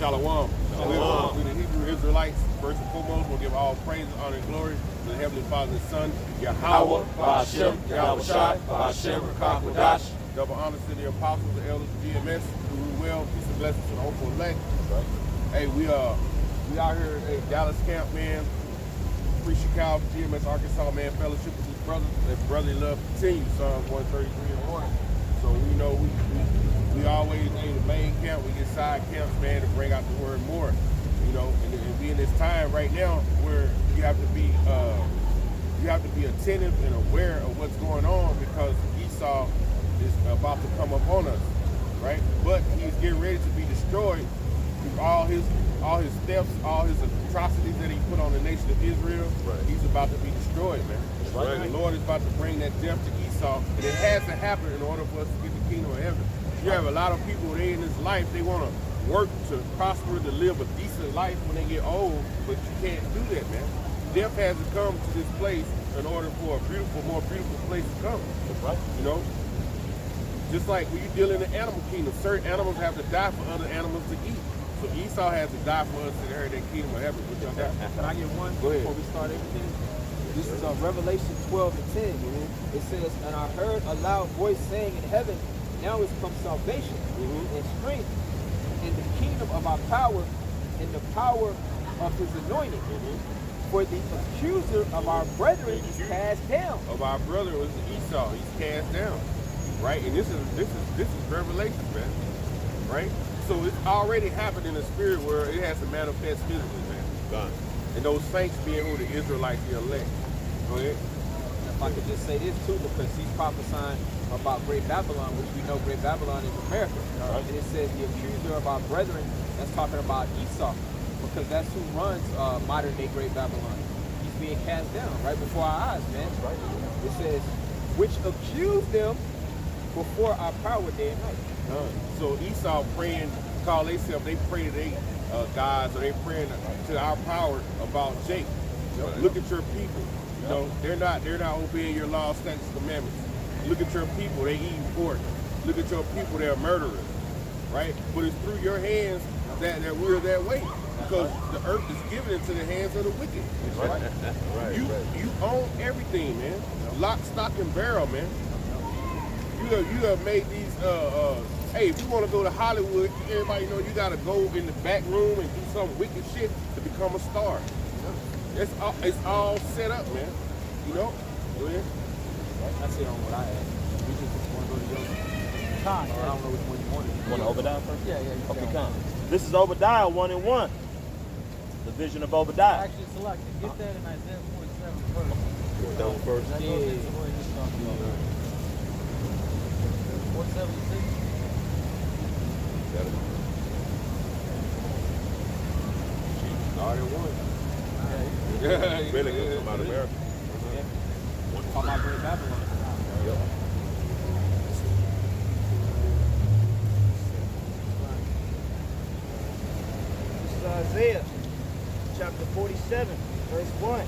Shalom. Shalom. We the Hebrew Israelites, first and foremost, we'll give all praise, honor, and glory to the Heavenly Father and Son, Yahawah, Hashem, Yahawashi, Hashem, qadash. double honor to the apostles, the elders, the GMS, who rule well, peace and blessings to the hopeful elect. Right. Hey, we out here at Dallas camp, man. Free Chicago, GMS, Arkansas, man. Fellowship with these brothers. That brotherly love continues, Psalms 133 and 1. So we know we always in the main camp. We get side camps, man, to bring out the word more. You know, and be in this time right now where you have to be attentive and aware of what's going on, because Esau is about to come up on us, right? But he's getting ready to be destroyed through all his thefts, all his atrocities that he put on the nation of Israel. Right. He's about to be destroyed, man. Right. The Lord is about to bring that death to Esau, and it has to happen in order for us to get the kingdom of heaven. You have a lot of people, they in this life, they want to work to prosper, to live a decent life when they get old, but you can't do that, man. Death has to come to this place in order for a more beautiful place to come. Right. You know? Just like when you deal in the animal kingdom, certain animals have to die for other animals to eat. So Esau has to die for us to inherit that kingdom of heaven. What y'all got? Can I get one Go ahead. before we start everything? This is Revelation 12 and 10. It says, and I heard a loud voice saying in heaven, now is come salvation and strength and the kingdom of our power and the power of his anointing. For the accuser of our brethren is cast down. Of our brother was Esau. He's cast down. Right? And this is Revelation, man. Right? So it's already happened in the spirit world. It has to manifest physically, man. Done. And those saints being who the Israelites, the elect. Go ahead. If I could just say this too, because he's prophesying about Great Babylon, which we know Great Babylon is America. Right. And it says the accuser of our brethren, that's talking about Esau, because that's who runs modern day Great Babylon. He's being cast down right before our eyes, man. Right. It says, which accused them before our power day and night. So Esau praying, call themselves, they pray to their gods, or they praying to our power about Jacob. Look at your people. You know, they're not obeying your law, statutes, commandments. Look at your people, they eating pork. Look at your people, they're murderers. Right? But it's through your hands that we're that way. Because the earth is given into the hands of the wicked. Right? Right. You own everything, man. Lock, stock, and barrel, man. You have made these hey, if you want to go to Hollywood, everybody know you gotta go in the back room and do some wicked shit to become a star. It's all set up, man. You know? Go ahead. That's it on what I had. We just want to go to yours. I don't know which one you wanted. You want to Obadiah first? Yeah. Okay, come. This is Obadiah 1 and 1. The vision of Obadiah. Actually, select it. Get that in Isaiah 47 first. That one first. That goes into what he's talking about. 476. All in one. Yeah, really good from out of America. Talking about Great Babylon. Yep. This is Isaiah chapter 47, verse 1.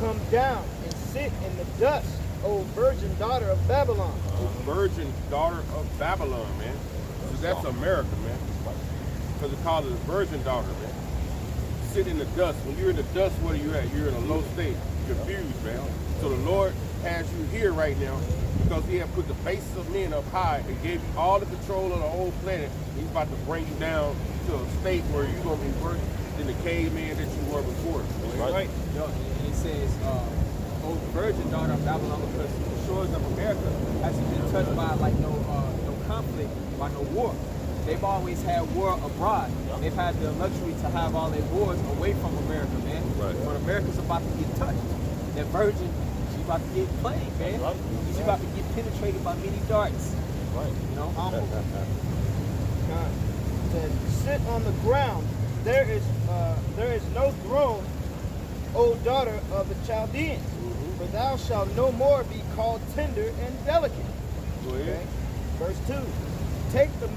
Come down and sit in the dust, O virgin daughter of Babylon. Virgin daughter of Babylon, man. So that's America, man. Because it calls it a virgin daughter, man. Sit in the dust. When you're in the dust, what are you at? You're in a low state, confused, man. So the Lord has you here right now because he had put the basis of men up high and gave you all the control of the whole planet. He's about to bring you down to a state where you're going to be worse than the caveman that you were before. Right. Yo, and it says, oh, virgin daughter of Babylon, because the shores of America hasn't been touched by like no conflict, by no war. They've always had war abroad. They've had the luxury to have all their wars away from America, man. Right. But America's about to get touched. That virgin, she's about to get plagued, man. Right. She's about to get penetrated by many darts. Right. You know, humble. God said, sit on the ground. There is no throne, O daughter of the Chaldeans, for thou shalt no more be called tender and delicate. Go ahead. Verse 2. Take the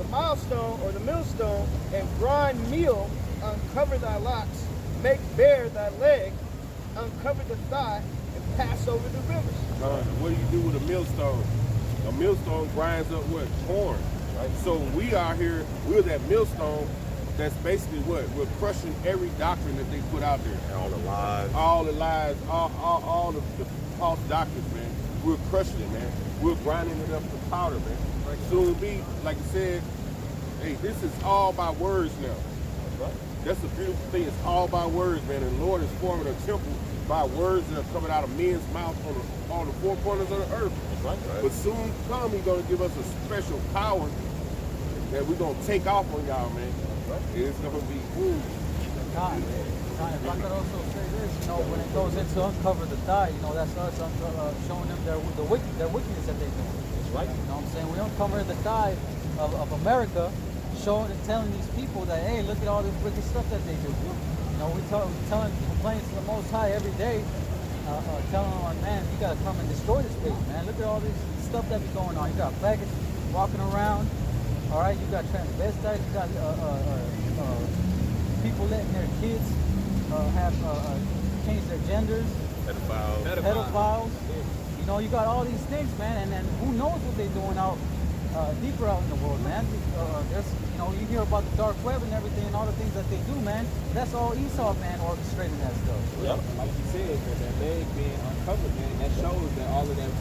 milestone or the millstone and grind meal, uncover thy locks, make bare thy leg, uncover the thigh, and pass over the rivers. What do you do with a millstone? A millstone grinds up what? Corn. Right? So we are here, we're that millstone that's basically what? We're crushing every doctrine that they put out there. And all the lies. All the lies, all the false doctrines, man. We're crushing it, man. We're grinding it up to powder, man. Soon be, like I said, hey, this is all by words now. That's the beautiful thing. It's all by words, man. And the Lord is forming a temple by words that are coming out of men's mouths on the four corners of the earth. Right. But soon come, he's going to give us a special power that we're going to take off on y'all, man. It's going to be, ooh. Con, if I could also say this, when it goes into uncover the thigh, that's us showing them their wickedness that they do. That's right. You know what I'm saying? We uncover the thigh of America, showing and telling these people that, hey, look at all this wicked stuff that they do. We telling complaints to the Most High every day, telling them, man, you gotta come and destroy this place, man. Look at all this stuff that be going on. You got faggots walking around. All right, you got transvestites. You got people letting their kids have change their genders. Pedophiles. You got all these things, man, and then who knows what they're doing out deeper out in the world, man. There's, you hear about the dark web and everything, and all the things that they do, man. That's all Esau, man, orchestrating that stuff. Yep. Like you said, that leg being uncovered, man, that shows that all of that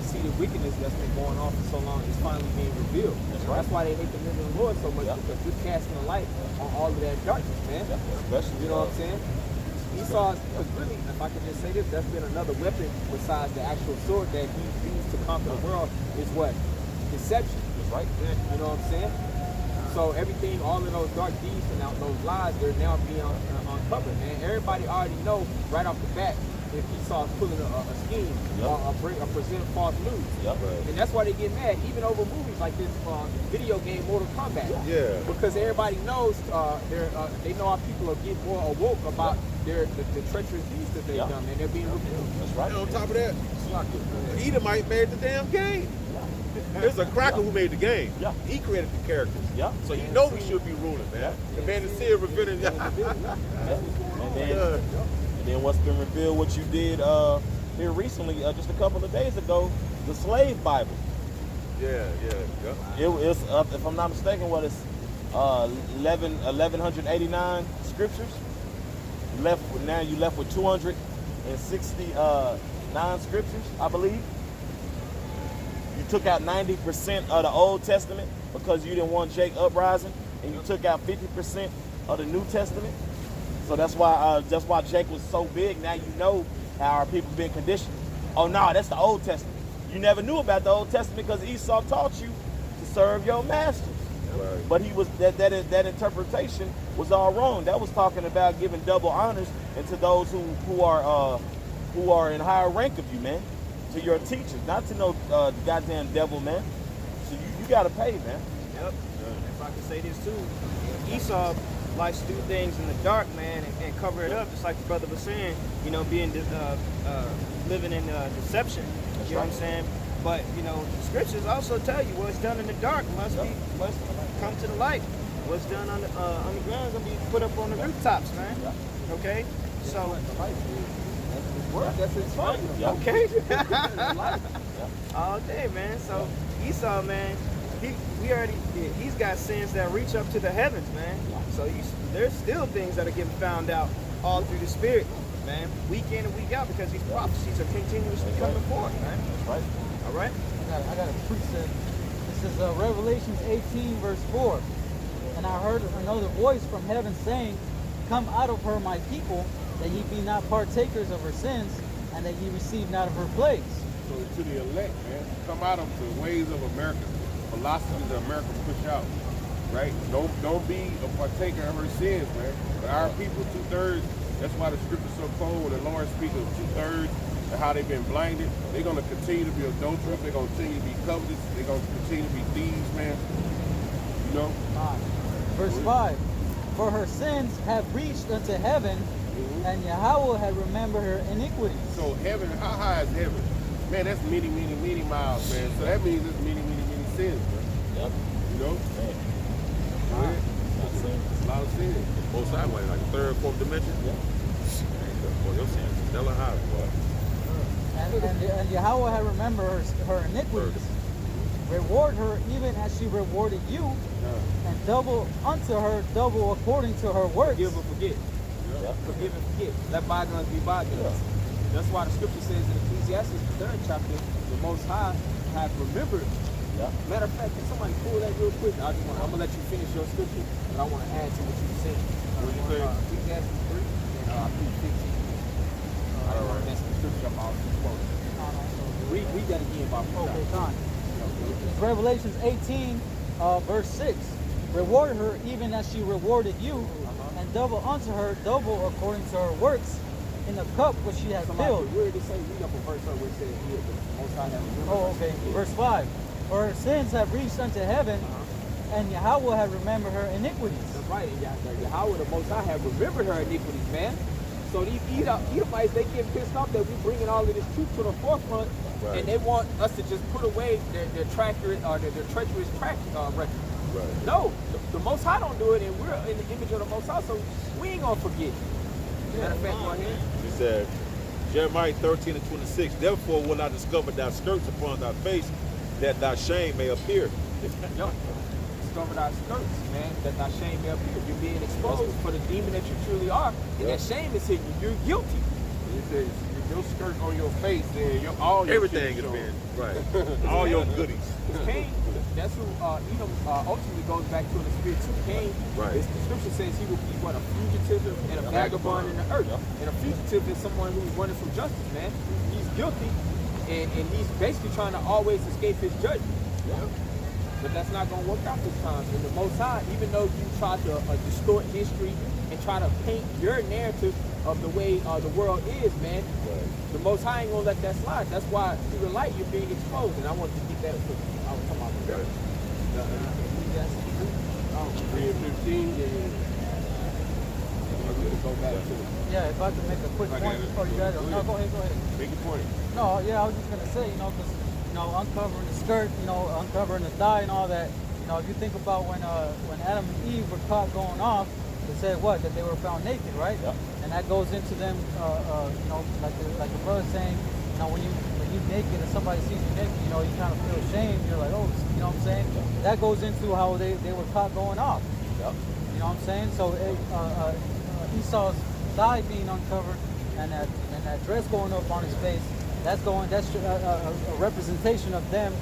seated wickedness that's been going on for so long is finally being revealed. That's why they hate the men of the Lord so much, because we're casting a light on all of that darkness, man. Especially, you know what I'm saying? Esau, because really, if I could just say this, that's been another weapon besides the actual sword that he used to conquer the world is what? Deception. That's right. You know what I'm saying? So everything, all of those dark deeds and those lies, they're now being uncovered. And everybody already know right off the bat if Esau's pulling a scheme or present false news. And that's why they get mad, even over movies like this video game Mortal Kombat. Yeah. Because everybody knows they know our people are getting more awoke about the treacherous deeds that they've done, and they're being revealed. That's right. And on top of that, Edomite made the damn game. There's a cracker who made the game. Yeah. He created the characters. Yeah. So he know we should be ruling, man. The man is still revealing. And then what's been revealed, what you did here recently, just a couple of days ago, the slave Bible. Yeah. It's if I'm not mistaken, what is 1189 scriptures. You left with 269 scriptures, I believe. You took out 90% of the Old Testament because you didn't want Jake uprising, and you took out 50% of the New Testament. So that's why Jake was so big. Now you know how our people been conditioned. Oh no, that's the Old Testament. You never knew about the Old Testament because Esau taught you to serve your masters. Right. But he was that interpretation was all wrong. That was talking about giving double honors into those who are in higher rank of you, man. To your teachers, not to no goddamn devil, man. So you gotta pay, man. Yep. If I could say this too, Esau likes to do things in the dark, man, and cover it up, just like the brother was saying. Being living in deception. You know what I'm saying? But the scriptures also tell you what's done in the dark must come to the light. What's done on the ground is gonna be put up on the rooftops, man. Okay, so. That's his fight. Okay. All day, man. So Esau, man, he's got sins that reach up to the heavens, man. So there's still things that are getting found out all through the spirit, man, week in and week out, because these prophecies are continuously coming forth, man. That's right. All right. I got a precept. This is Revelations 18, verse 4. And I heard another voice from heaven saying, "Come out of her, my people, that ye be not partakers of her sins, and that ye receive not of her plagues." So to the elect, man, come out of the ways of America, philosophies that America push out, right? Don't be a partaker of her sins, man. But our people, 2/3, that's why the scripture's so cold when the Lord speaks of 2/3 and how they've been blinded. They're going to continue to be adulterous. They're going to continue to be covetous. They're going to continue to be thieves, man. Verse 5, "For her sins have reached unto heaven, and Yahawah had remembered her iniquities." So heaven, how high is heaven? Man, that's many miles, man. So that means it's many sins, man. Yep. Man. That's a lot of sins. Both sideways, like the third, fourth dimension. Yeah. Boy, your sins is hella high, boy. And Yahawah had remembered her iniquities. Reward her even as she rewarded you, and double unto her double according to her works. Forgive and forget. Forgive and forget. Let bygones be bygones. That's why the scripture says in Ecclesiastes, the 3rd chapter, the Most High have remembered. Matter of fact, can somebody pull that real quick? I'm gonna let you finish your scripture, but I want to add to what you were saying. Ecclesiastes 3 and I think 15. I don't want to mess the scripture up. I'll just quote it. Read that again, Bob. Okay, fine. Revelations 18, verse 6. Reward her even as she rewarded you, and double unto her double according to her works in the cup which she has filled. Where did it say? Read up a verse where it says here, the Most High have remembered. Oh, okay. Verse 5. For her sins have reached unto heaven, and Yahawah have remembered her iniquities. That's right. And Yahweh, the Most High, have remembered her iniquities, man. So these Edomites, they get pissed off that we bringing all of this truth to the forefront, and they want us to just put away their treacherous track record. Right. No, the Most High don't do it, and we're in the image of the Most High, so we ain't gonna forget. Matter of fact, go ahead. He said, Jeremiah 13 and 26, therefore will I discover thy skirts upon thy face, that thy shame may appear. Yo, discover thy skirts, man, that thy shame may appear. You're being exposed for the demon that you truly are, and that shame is hitting you. You're guilty. It says, your skirt on your face, then all your Everything is being, right. All your goodies. Cain, that's who Edom ultimately goes back to in the spirit too. Cain, Right. the scripture says he will be what, a fugitive and a vagabond in the earth. And a fugitive is someone who's running from justice, man. He's guilty, and he's basically trying to always escape his judgment. But that's not going to work out this time. And the Most High, even though you try to distort history and try to paint your narrative of the way the world is, man, the Most High ain't going to let that slide. That's why through the light you're being exposed. And I want to get that. I was talking about the 3 and 15. Go back to it. Yeah, if I could make a quick point before you guys. No, go ahead. Make a point. No, yeah, I was just gonna say, because uncovering the skirt, uncovering the thigh and all that. If you think about when Adam and Eve were caught going off, they said what? That they were found naked, right? Yeah. And that goes into them, like the brother saying, when you naked and somebody sees you naked, you kind of feel ashamed. You're like, oh, you know what I'm saying? Yeah. That goes into how they were caught going off. Yep. You know what I'm saying? So Esau's thigh being uncovered and that dress going up on his face, that's a representation of them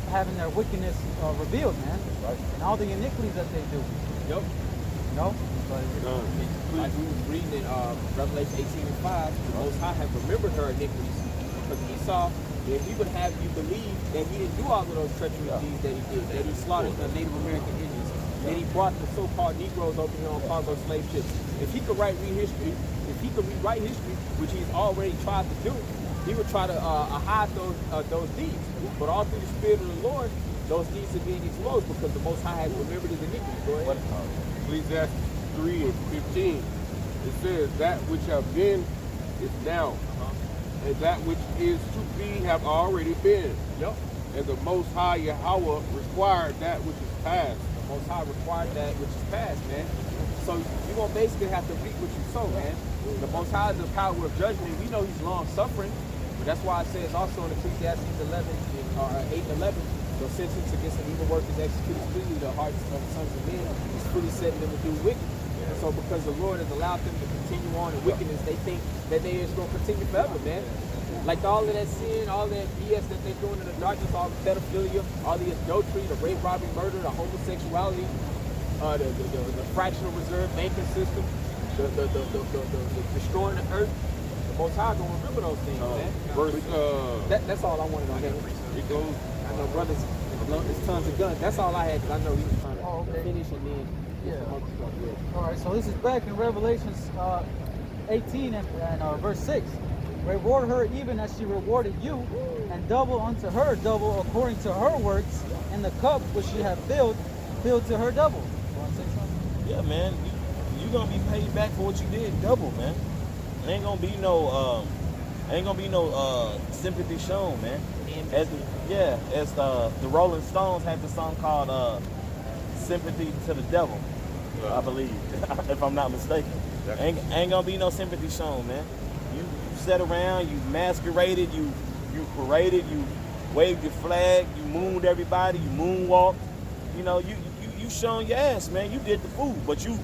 having their wickedness revealed, man. Right. And all the iniquities that they do. Yep. Like we was reading in Revelation 18 and 5, the Most High have remembered her iniquities. Because Esau, if he would have you believe that he didn't do all of those treacherous deeds that he did, that he slaughtered the Native American Indians, that he brought the so-called Negroes over here on cargo slave ships. If he could write history, which he's already tried to do, he would try to hide those deeds. But all through the Spirit of the Lord, those deeds are being exposed because the Most High has remembered his iniquities. Go ahead. Ecclesiastes 3 and 15. It says, that which have been is now, and that which is to be have already been. Yep. And the Most High Yahawah required that which is past. The Most High required that which is past, man. So you're going to basically have to reap what you sow, man. The Most High is the power of judgment. We know he's long-suffering, but that's why it says also in Ecclesiastes 11, 8 and 11, the sentence against an evil work is executed speedily. The hearts of the sons of men is fully setting them to do wicked. And so because the Lord has allowed them to continue on in wickedness, they think that they is going to continue forever, man. Like all of that sin, all that BS that they're doing in the darkness, all the pedophilia, all the adultery, the rape, robbery, murder, the homosexuality, the fractional reserve banking system, the destroying the earth. The Most High gonna remember those things, man. That's all I wanted on that. It goes. I know brothers, there's tons of guns. That's all I had because I know he was trying to finish and then. Yeah. All right. So this is back in Revelations 18 and verse 6. Reward her even as she rewarded you, and double unto her double according to her works, and the cup which she have filled to her double. You want to say something? Yeah, man. You gonna be paid back for what you did double, man. Ain't gonna be no sympathy shown, man. As the Rolling Stones had the song called "Sympathy to the Devil," I believe, if I'm not mistaken. Ain't gonna be no sympathy shown, man. You sat around, you masqueraded, you paraded, you waved your flag, you mooned everybody, you moonwalked. You you shown your ass, man. You did the food, but you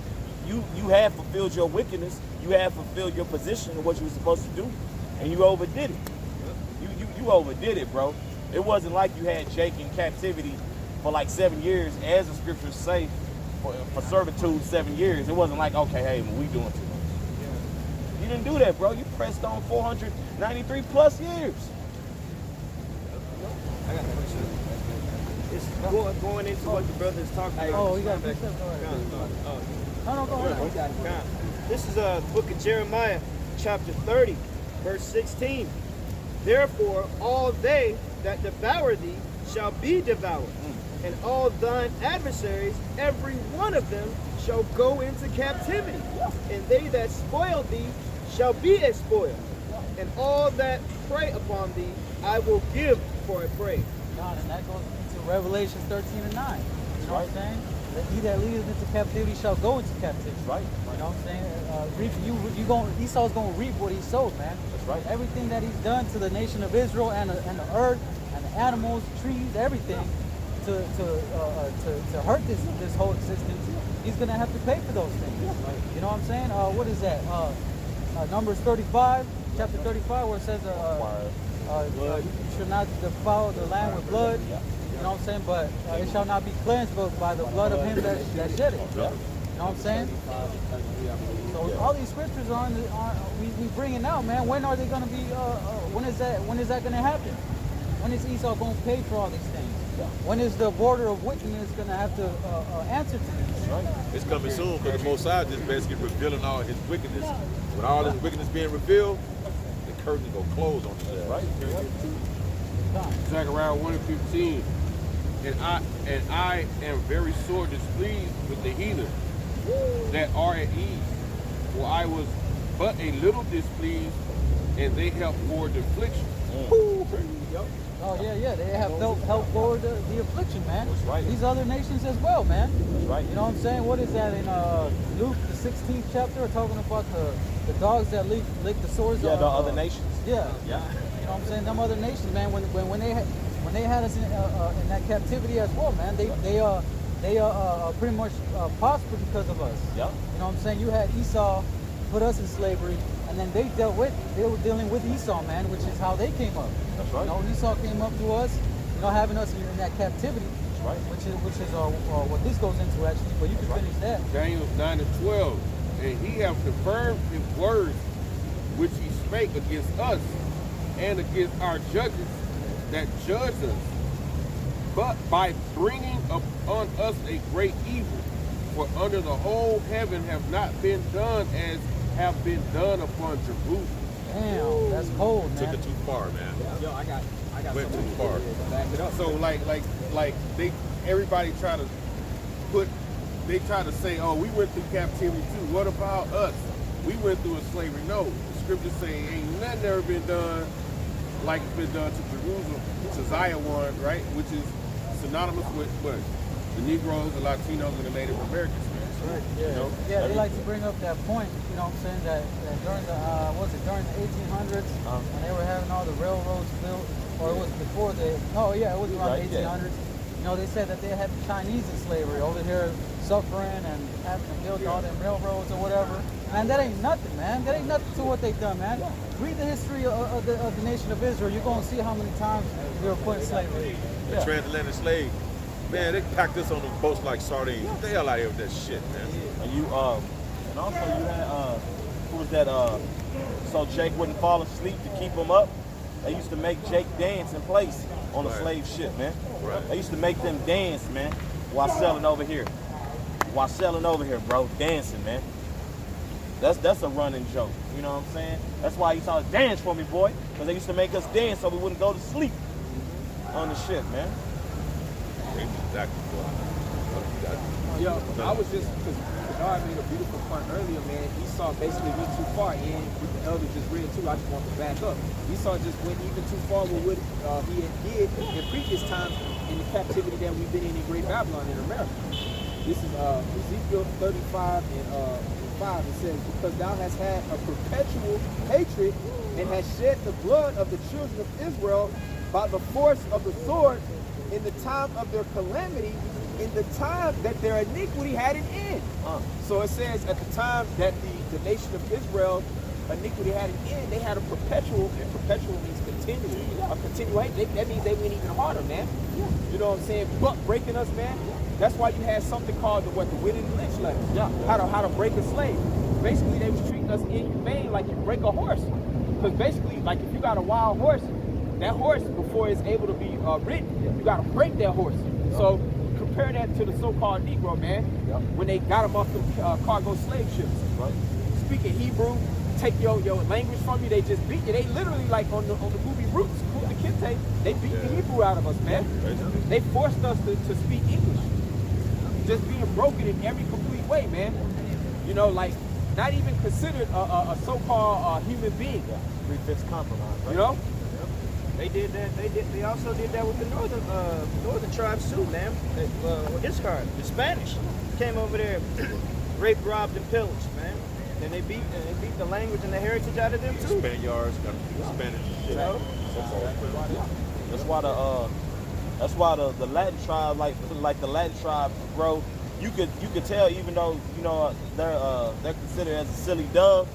have fulfilled your wickedness. You have fulfilled your position of what you were supposed to do, and you overdid it. You overdid it, bro. It wasn't like you had Jake in captivity for like 7 years, as the scriptures say, for servitude 7 years. It wasn't like, okay, hey, we doing too much. You didn't do that, bro. You pressed on 493 plus years. I got a question. It's going into what the brother is talking about. Oh, you got to fix that. No, go ahead. This is the book of Jeremiah, chapter 30, verse 16. Therefore, all they that devour thee shall be devoured, and all thine adversaries, every one of them, shall go into captivity. And they that spoil thee shall be a spoil, and all that prey upon thee I will give for a prey. God, and that goes into Revelation 13 and 9. You know what I'm saying? That he that leadeth into captivity shall go into captivity. Right. You know what I'm saying? Esau's going to reap what he sowed, man. That's right. Everything that he's done to the nation of Israel and the earth and the animals, trees, everything to hurt this whole existence, he's going to have to pay for those things. You know what I'm saying? What is that? Numbers 35, chapter 35, where it says you should not defile the land with blood. You know what I'm saying? But it shall not be cleansed but by the blood of him that shed it. You know what I'm saying? So all these scriptures we bringing out, man. When are they going to be? When is that going to happen? When is Esau going to pay for all these things? When is the border of wickedness going to have to answer to this? Right. It's coming soon because the Most High just basically revealing all his wickedness. With all his wickedness being revealed, the curtain go close on his ass. Right. Zechariah 1:15. And I am very sore displeased with the heathen that are at ease. For I was but a little displeased, and they helped forward the affliction. Oh yeah, they have helped forward the affliction, man. That's right. These other nations as well, man. That's right. You know what I'm saying? What is that in Luke, the 16th chapter? We're talking about the dogs that lick the sores. Yeah, of the other nations. Yeah. Yeah. You know what I'm saying? Them other nations, man. When they had us in that captivity as well, man. They pretty much prospered because of us. Yeah. You know what I'm saying? You had Esau put us in slavery, and then they were dealing with Esau, man, which is how they came up. That's right. You know, Esau came up to us, you know, having us in that captivity. That's right. Which is what this goes into actually, but you can finish that. Daniel 9:12. And he hath confirmed his words which he spake against us and against our judges that judged us, but by bringing upon us a great evil. For under the whole heaven have not been done as have been done upon Jerusalem. Damn, that's cold, man. Took it too far, man. Yo, I got Went something too far. to back it up. So everybody try to say, oh, we went through captivity too. What about us? We went through a slavery. No, the scriptures say ain't nothing ever been done like it's been done to Jerusalem, to Zion, right? Which is synonymous with what? The Negroes, the Latinos, and the Native Americans, man. Right, yeah. You know? Yeah, they like to bring up that point, you know what I'm saying, that during during the 1800s, when they were having all the railroads built, or it was before it was around the 1800s, you know, they said that they had the Chinese in slavery over here suffering and having to build all them railroads or whatever. Man, that ain't nothing, man. That ain't nothing to what they've done, man. Read the history of the nation of Israel. You're going to see how many times they were put in slavery. The transatlantic slave, man, they packed us on the boats like sardines. Get the hell out of here with that shit, man. And you and also you had who was that so Jake wouldn't fall asleep to keep him up. They used to make Jake dance in place on the slave ship, man. Right. They used to make them dance, man, while selling over here. Bro, dancing, man. That's a running joke. You know what I'm saying? That's why he saw dance for me, boy. Because they used to make us dance so we wouldn't go to sleep on the ship, man. Exactly. Yo, I was just, because God made a beautiful point earlier, man. Esau basically went too far, and the elders just read too. I just want to back up. Esau just went even too far with what he had did in previous times in the captivity that we've been in Great Babylon in America. This is Ezekiel 35 and 5. It says, because thou hast had a perpetual hatred and hast shed the blood of the children of Israel by the force of the sword in the time of their calamity, in the time that their iniquity had an end. So it says at the time that the nation of Israel iniquity had an end, they had a perpetual, and perpetual means continual, a continuation. That means they went even harder, man. You know what I'm saying? But breaking us, man. That's why you had something called the witted and lynch letters. How to break a slave. Basically, they was treating us inhumane like you break a horse. Because basically, like if you got a wild horse, that horse, before it's able to be ridden, you got to break that horse. So compare that to the so-called Negro, man, when they got them off the cargo slave ships. Speaking Hebrew, take your language from you, they just beat you. They literally, like on the movie Roots, the Kinte, they beat the Hebrew out of us, man. They forced us to speak English. Just being broken in every complete way, man. You know, like not even considered a so-called human being. 3/5 compromise, right? You know? They did that. They also did that with the northern tribes too, man. With Iscar, the Spanish came over there, raped, robbed, and pillaged, man. And they beat the language and the heritage out of them too. Spaniards got Spanish shit. You know? That's why the Latin tribe, like the Latin tribe, bro. You could tell, even though they're considered as a silly dove,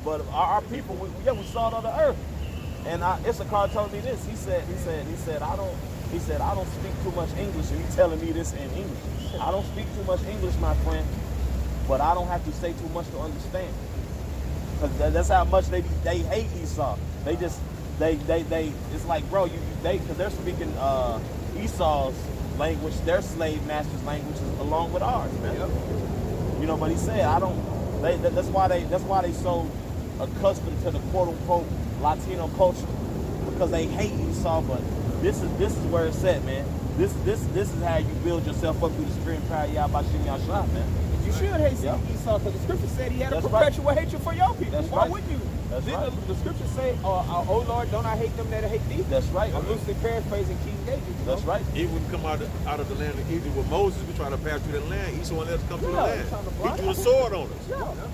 but our people, we saw it on the earth. And Issachar told me this. He said I don't speak too much English, and he's telling me this in English. I don't speak too much English, my friend, but I don't have to say too much to understand. Because that's how much they hate Esau. They it's like, bro, because they're speaking Esau's language, their slave master's language is along with ours, man. You know, but he said that's why they so accustomed to the quote unquote Latino culture, because they hate Esau. But this is where it's at, man. This is how you build yourself up through the spirit and power of Yahawashi Yahshua, man. You should hate Esau, because the scripture said he had a perpetual hatred for your people. That's Why right. wouldn't you? That's Didn't right. the scripture say, oh Lord, don't I hate them that hate thee? That's right. I'm loosely paraphrasing King David. You know? That's right. Even when we come out of the land of Egypt with Moses, we try to pass through the land. Esau and let us come through the land. He threw the sword on us.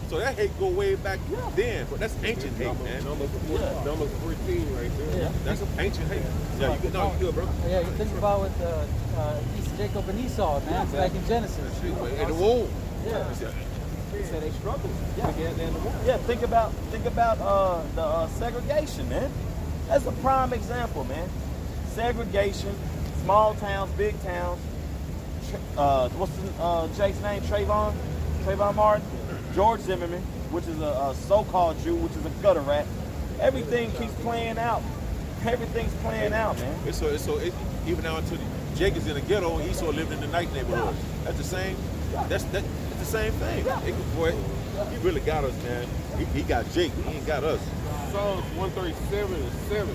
So that hate go way back then, but that's ancient hate, man. Numbers 14 right there. That's ancient hate. Yeah, you good, bro. Yeah, you think about with Jacob and Esau, man, back in Genesis. In the womb. Yeah. He said they struggled. Yeah, think about the segregation, man. That's a prime example, man. Segregation, small towns, big towns. What's Jake's name? Trayvon Martin, George Zimmerman, which is a so-called Jew, which is a gutter rat. Everything keeps playing out. Everything's playing out, man. It's even down to Jake is in the ghetto and Esau lived in the night neighborhood. That's the same. It's the same thing. Boy, he really got us, man. He got Jake. He ain't got us. Psalms 137:7.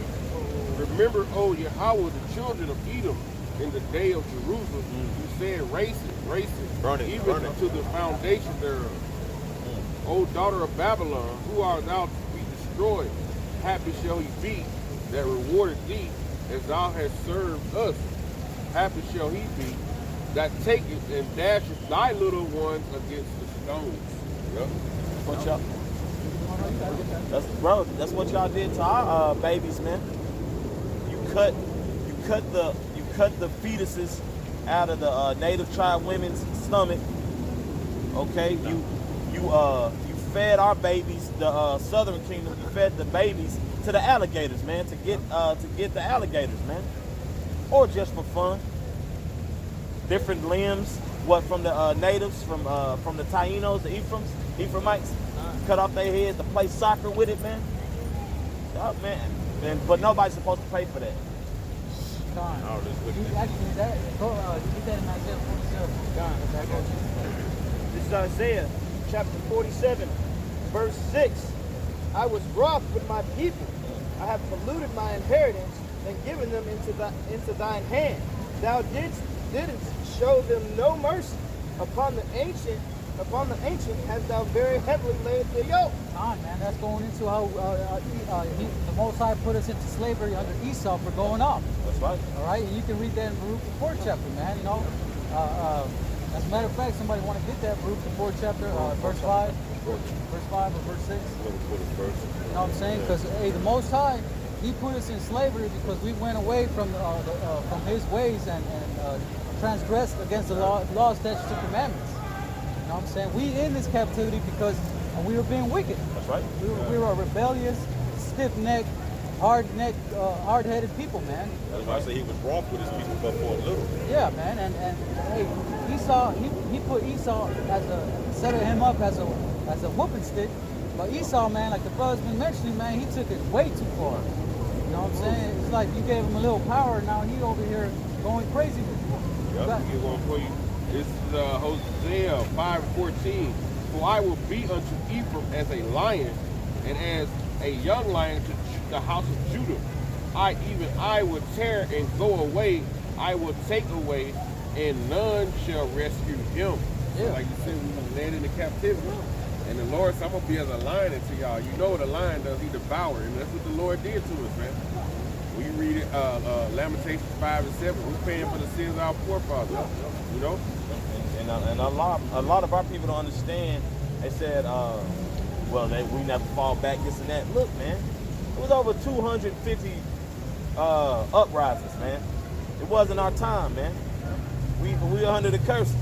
Remember, O Yahawah, the children of Edom, in the day of Jerusalem. You said, race it, Burn it, even burn it. to the foundation thereof. O daughter of Babylon, who art thou to be destroyed? Happy shall he be that rewarded thee, as thou hast served us. Happy shall he be that taketh and dasheth thy little ones against the stones. What y'all? That's what y'all did to our babies, man. You cut the fetuses out of the native tribe women's stomach. Okay, you fed our babies, the Southern Kingdom. You fed the babies to the alligators, man, to get the alligators, man, or just for fun. Different limbs, from the natives, from the Taínos, the Ephraimites, cut off their heads to play soccer with it, man. Oh, man. But nobody's supposed to pay for that. Oh, this wicked. You actually, you get that in Isaiah 47. This is Isaiah chapter 47, verse 6. I was wroth with my people. I have polluted my inheritance and given them into thine hand. Thou didn't show them no mercy. Upon the ancient hast thou very heavily laid the yoke. Man, that's going into how the Most High put us into slavery under Esau for going off. That's right. All right, and you can read that in Baruch the 4th chapter, man. You know, as a matter of fact, somebody want to get that Baruch the 4th chapter, verse 5 or verse 6. You know what I'm saying? Because the Most High, He put us in slavery because we went away from His ways and transgressed against the law, statutes, and commandments. You know what I'm saying? We in this captivity because we were being wicked. That's right. We were a rebellious, stiff-necked, hard-headed people, man. That's why I say he was wroth with his people, but for a little. Yeah, man. And hey, Esau, he put Esau set him up as a whooping stick. But Esau, man, like the brother's been mentioning, man, he took it way too far. You know what I'm saying? It's like you gave him a little power, now he over here going crazy with you. Yep, get one for you. This is Hosea 5:14. For I will be unto Ephraim as a lion, and as a young lion to the house of Judah. I will tear and go away. I will take away, and none shall rescue him. Yeah. So like you said, we led into captivity. And the Lord said, I'm gonna be as a lion unto y'all. You know what a lion does? He devours, and that's what the Lord did to us, man. When you read it, Lamentations 5 and 7, we're paying for the sins of our forefathers. You know? And a lot of our people don't understand. They said, we never fall back, this and that. Look, man, it was over 250 uprisings, man. It wasn't our time, man. We were under the curses.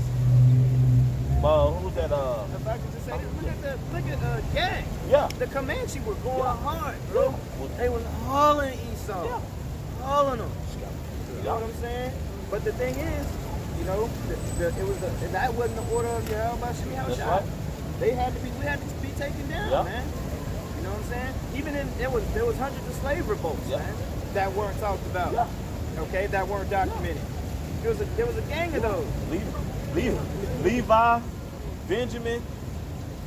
Who was that? If I could just say this, look at gang. Yeah. The Comanche were going hard, bro. They was hauling Esau. Yeah. Hauling them. You know what I'm saying? But the thing is, you know, that wasn't the order of Yahawashi. Right. We had to be taken down, man. You know what I'm saying? Even there was hundreds of slave revolts, man, that weren't talked about. Yeah. Okay, that weren't documented. There was a gang of those. Levi, Benjamin,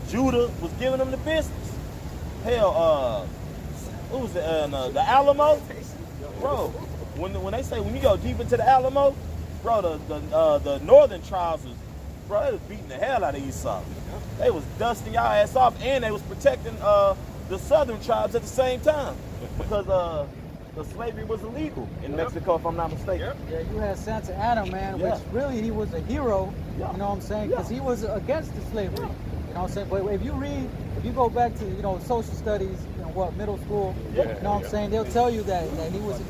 Judah was giving them the business. Hell, who was it? The Alamo, bro. When they say when you go deep into the Alamo, bro, the northern tribes was, bro, they was beating the hell out of Esau. They was dusting y'all ass off, and they was protecting the southern tribes at the same time because the slavery was illegal in Mexico, if I'm not mistaken. Yeah, you had Santa Anna, man, which really he was a hero. You know what I'm saying? Because he was against the slavery. You know what I'm saying? But if you go back to social studies, middle school, you know what I'm saying? They'll tell you that he was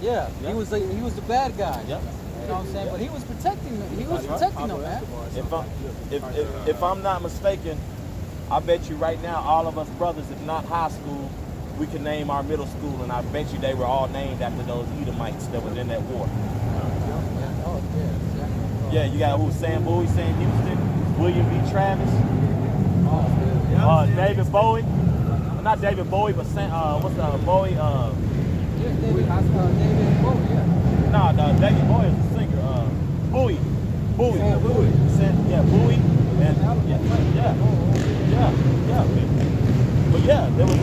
he was the bad guy. Yeah. You know what I'm saying? But he was protecting them. He was protecting them, man. If I'm not mistaken, I bet you right now all of us brothers, if not high school, we can name our middle school, and I bet you they were all named after those Edomites that was in that war. Yeah, you got Sam Bowie, Sam Houston, William B. Travis, David Bowie. Not David Bowie, but Bowie? David Bowie, yeah. No, David Bowie is a singer. Bowie. Bowie. Yeah, Bowie. And But there was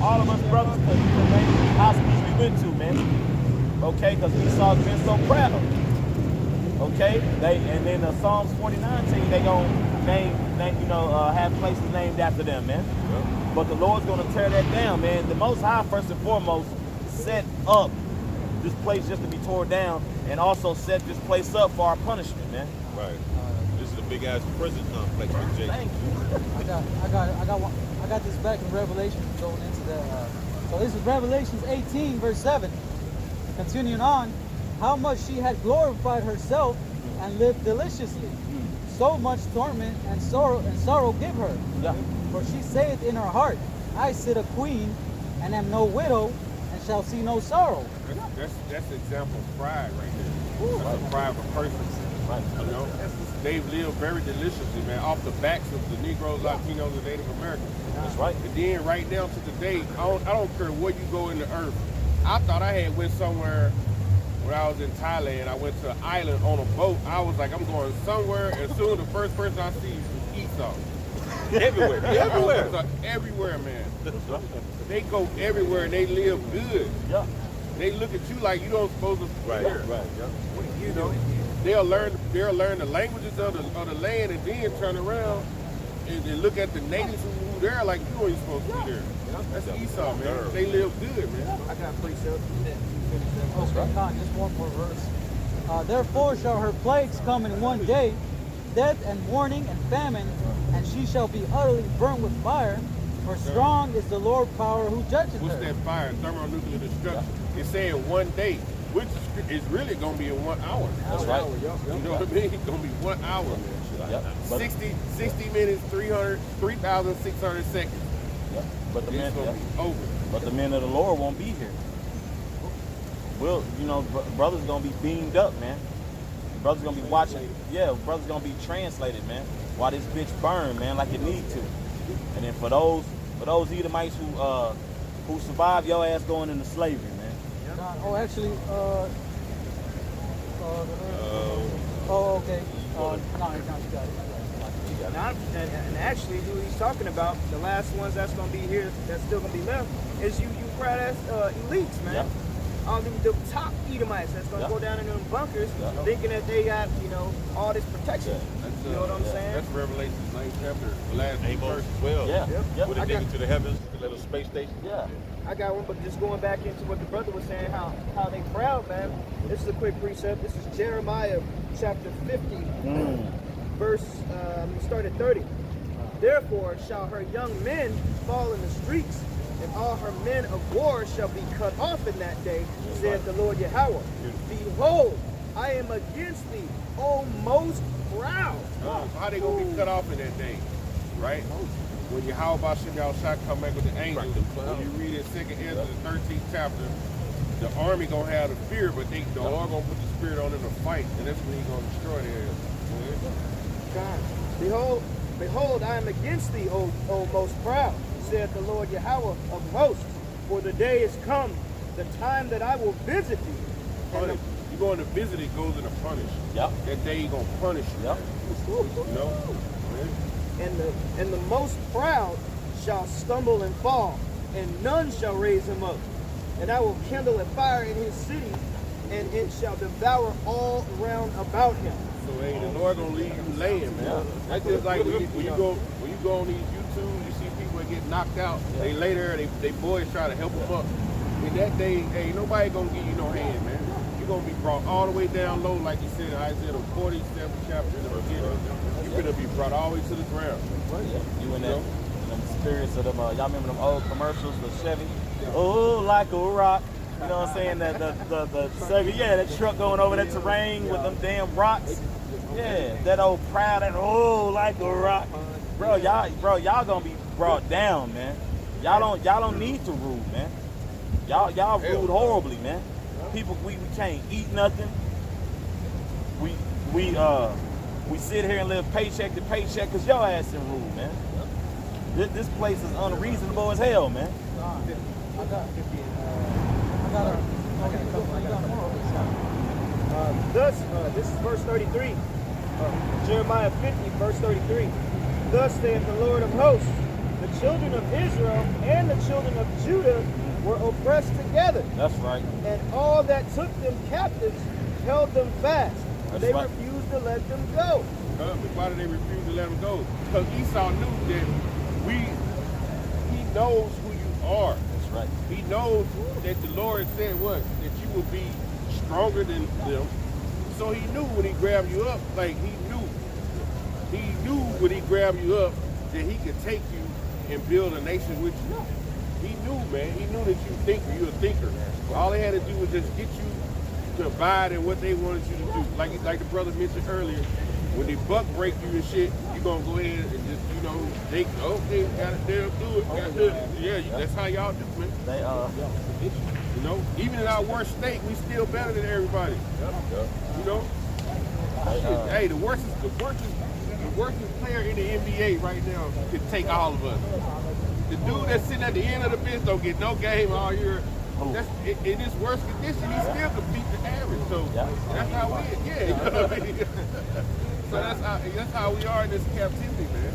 all of us brothers, the high schools we went to, man. Okay, because Esau's been so proud. Okay, and then the Psalms 49 team, they gonna have places named after them, man. But the Lord's gonna tear that down, man. The Most High, first and foremost, set up this place just to be torn down, and also set this place up for our punishment, man. Right. This is a big ass prison complex with Jake. Thank you. I got this back in Revelation going into that. So this is Revelations 18, verse 7. Continuing on, how much she had glorified herself and lived deliciously. So much torment and sorrow give her. Yeah. For she saith in her heart, I sit a queen and am no widow and shall see no sorrow. That's an example of pride right there. That's a pride of a person. Right. You know, they've lived very deliciously, man, off the backs of the Negroes, Latinos, and Native Americans. That's right. And then right now to today, I don't care where you go in the earth. I thought I had went somewhere when I was in Thailand. I went to an island on a boat. I was like, I'm going somewhere, and soon the first person I see is Esau. Everywhere. Everywhere, man. They go everywhere and they live good. Yeah. They look at you like you don't supposed to be here. Right. Yeah. What are you doing? They'll learn the languages of the land and then turn around and look at the natives who there like you ain't supposed to be there. That's Esau, man. They live good, man. I got pre-sales. Okay, just one more verse. Therefore shall her plagues come in one day, death and mourning and famine, and she shall be utterly burnt with fire. For strong is the Lord power who judges What's her. that fire? Thermonuclear destruction. It's saying 1 day, which is really gonna be in 1 hour. That's right. You know what I mean? It's gonna be 1 hour, man. Yep. But, 60 minutes, 3,600 seconds. yep. But the It's men, gonna yep. be over. But the men of the Lord won't be here. Well, you know, brothers gonna be beamed up, man. Brothers gonna be watching. Yeah, brothers gonna be translated, man. While this bitch burn, man, like it need to. And then for those Edomites who survive, your ass going into slavery, man. Oh, actually, oh, okay. No, you got it. Now, and actually, who he's talking about, the last ones that's gonna be here, that's still gonna be left, is you proud ass elites, man. Yep. The top Edomites that's gonna Yep. go down in them bunkers, Yep. thinking that they got, all this protection. That's, You know what I'm saying? That's Revelation 9th chapter, the last two Amos verses. 12. Yeah, Yep. yep. With I it got- digging to the heavens, the little space station. Yeah. I got one, but just going back into what the brother was saying, how they proud, man. This is a quick precept. This is Jeremiah chapter 50, verse, start at 30. Therefore shall her young men fall in the streets, and all her men of war shall be cut off in that day, saith the Lord Yahawah. Behold, I am against thee, O most proud. How they gonna be cut off in that day, right? When Yahawashi come back with the angels, when you read in 2nd Ezra, the 13th chapter, the army gonna have the fear, but the Lord gonna put the spirit on them to fight, and that's when He gonna destroy their God. Behold, I am against thee, O most proud, saith the Lord Yahawah of hosts. For the day is come, the time that I will visit thee. And punish. You going to visit, it goes into punish. Yep. That day He gonna punish you. Yep. You know? and the most proud shall stumble and fall, and none shall raise him up. And I will kindle a fire in his city, and it shall devour all round about him. So hey, the Lord gonna leave you laying, man. That's just like when you go on these YouTube, you see people that get knocked out. They lay there, they boys try to help them up. In that day, hey, nobody gonna give you no hand, man. You're gonna be brought all the way down low, like you said in Isaiah the 47th chapter in the beginning. You're gonna be brought all the way to the ground. You in them spirits of them, y'all remember them old commercials with Chevy? Oh, like a rock. You know what I'm saying? The Chevy, yeah, that truck going over that terrain with them damn rocks. Yeah, that old proud, that like a rock. Bro, y'all gonna be brought down, man. Y'all don't need to rule, man. Y'all ruled horribly, man. People, we can't eat nothing. We sit here and live paycheck to paycheck because your ass in rule, man. This place is unreasonable as hell, man. This is verse 33. Jeremiah 50, verse 33. Thus saith the Lord of hosts, the children of Israel and the children of Judah were oppressed together. That's right. And all that took them captives held them fast. That's They right. refused to let them go. Why did they refuse to let them go? Because Esau knew that he knows who you are. That's right. He knows that the Lord said what? That you will be stronger than them. So he knew when he grabbed you up, like he knew when he grabbed you up that he could take you and build a nation with you. He knew, man. He knew that you're a thinker. All they had to do was just get you to abide in what they wanted you to do. Like the brother mentioned earlier, when they buck break you and shit, you're gonna go ahead and just, they gotta do it. Yeah, that's how y'all do, man. Even in our worst state, we still better than everybody. Shit, hey, the worst player in the NBA right now can take all of us. The dude that's sitting at the end of the bench don't get no game all year. In this worst condition, he still can beat the average. So that's how we, So that's how we are in this captivity, man.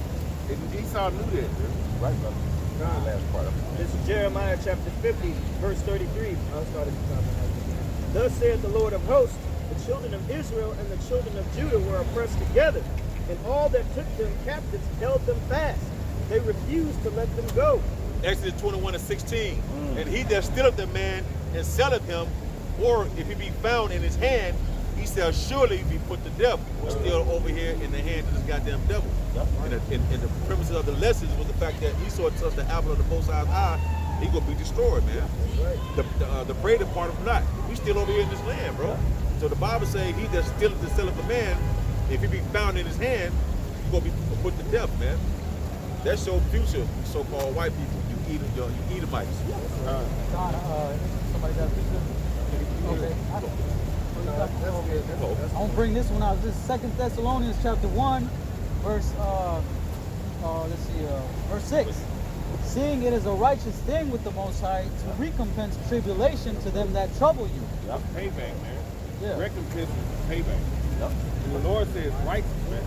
And Esau knew that, man. Right, brother. The last part of it. This is Jeremiah chapter 50, verse 33. I'll start at the top. Thus saith the Lord of hosts, the children of Israel and the children of Judah were oppressed together, and all that took them captives held them fast. They refused to let them go. Exodus 21:16. And he that stealeth the man and selleth him, or if he be found in his hand, he shall surely be put to death. We're still over here in the hands of this goddamn devil. And the premises of the lessons was the fact that Esau touched the apple of the Most High's eye he gonna be destroyed, man. The braided part of not. We still over here in this land, bro. So the Bible says he that stealeth the man, if he be found in his hand, he gonna be put to death, man. That's your future, so-called white people. You Edomites. Don, somebody got a picture? Okay. I'm gonna bring this one out. This is 2 Thessalonians chapter 1, verse verse 6. Seeing it is a righteous thing with the Most High to recompense tribulation to them that trouble you. That's payback, man. Yeah. Recompense is payback. Yep. And the Lord says righteous, man.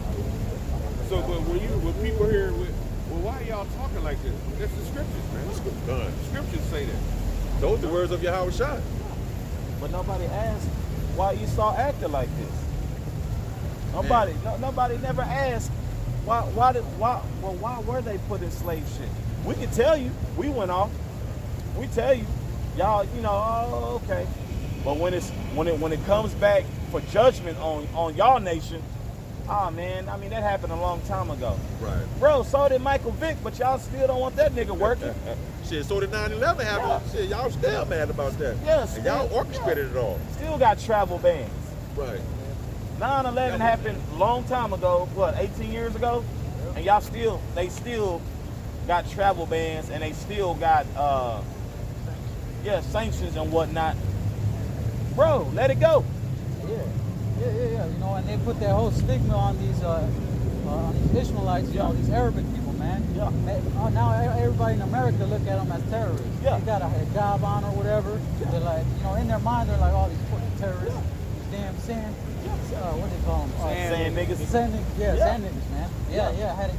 So, but when people hear, well, why are y'all talking like this? That's the scriptures, man. Done. The scriptures say that. Those are the words of Yahawashi. But nobody asked why Esau acted like this. Nobody never asked why were they put in slave ship? We can tell you, we went off. We tell you, y'all, oh, okay. But when it comes back for judgment on y'all nation, oh man, I mean that happened a long time ago. Right. Bro, so did Michael Vick, but y'all still don't want that nigga working. Shit, so did 9/11 happened. Yeah. Shit, y'all still mad about that. Yeah, And y'all orchestrated it all. Still got travel bans. Right. 9/11 happened a long time ago, 18 years ago? And they still got travel bans and they still got sanctions and whatnot. Bro, let it go. Yeah. And they put that whole stigma on these Ishmaelites, these Arabic people, man. Yeah. Now everybody in America look at them as terrorists. Yeah. They got a job on or whatever. Yeah. They're like, in their mind, they're like, all these fucking terrorists, these damn sand. What do they call them? Sand niggas. Sand niggas, sand niggas, man. Yeah. I had an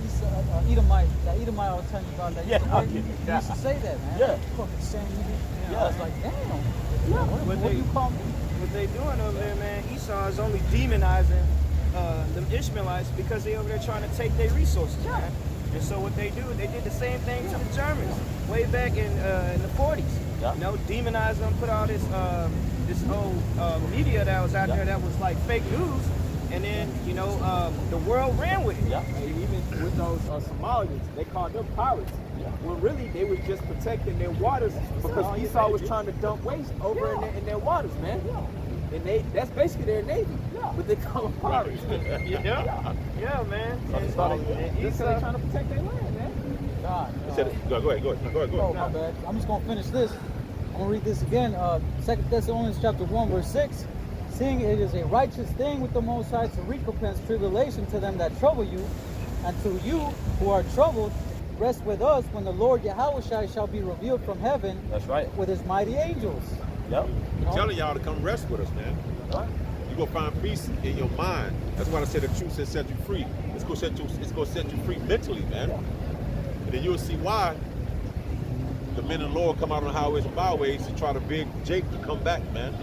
Edomite. That Edomite I was telling you about that. He used to say that, man. Yeah. Fucking sand niggas. Yeah. I was like, damn. What do you call me? What they doing over there, man, Esau is only demonizing them Ishmaelites because they over there trying to take their resources, man. And so what they do, they did the same thing to the Germans way back in the 40s. Yeah. Demonize them, put all this old media that was out there that was like fake news, and then the world ran with it. Yeah. And even with those Somalians, they called them pirates. When really they were just protecting their waters because Esau was trying to dump waste over in their waters, man. And that's basically their navy, but they call them pirates. Yeah, man. And Esau they trying to protect their land, man. God. Go ahead. Oh, my bad. I'm just going to finish this. I'm going to read this again. 2 Thessalonians chapter 1, verse 6. Seeing it is a righteous thing with the Most High to recompense tribulation to them that trouble you, and to you who are troubled, rest with us when the Lord Yahawashi shall be revealed from heaven. That's right. With his mighty angels. Yep. I'm telling y'all to come rest with us, man. Right. You gonna find peace in your mind. That's why I said the truth has set you free. It's gonna set you free mentally, man. And then you'll see why the men of the Lord come out on the highways and byways to try to beg Jake to come back, man.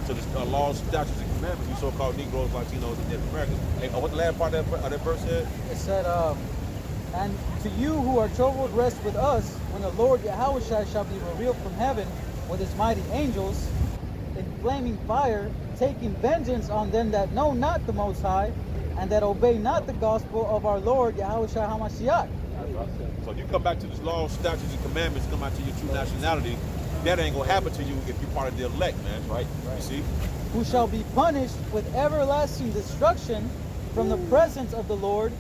So the laws, statutes, and commandments, you so-called Negroes, Latinos, and Native Americans. Hey, what the last part of that verse said? It said, and to you who are troubled, rest with us when the Lord Yahawashi shall be revealed from heaven with his mighty angels in flaming fire, taking vengeance on them that know not the Most High and that obey not the gospel of our Lord Yahawashi HaMashiach. So if you come back to this law, statutes, and commandments, come out to your true nationality, that ain't gonna happen to you if you're part of the elect, man, right? You see? Who shall be punished with everlasting destruction from the presence of the Lord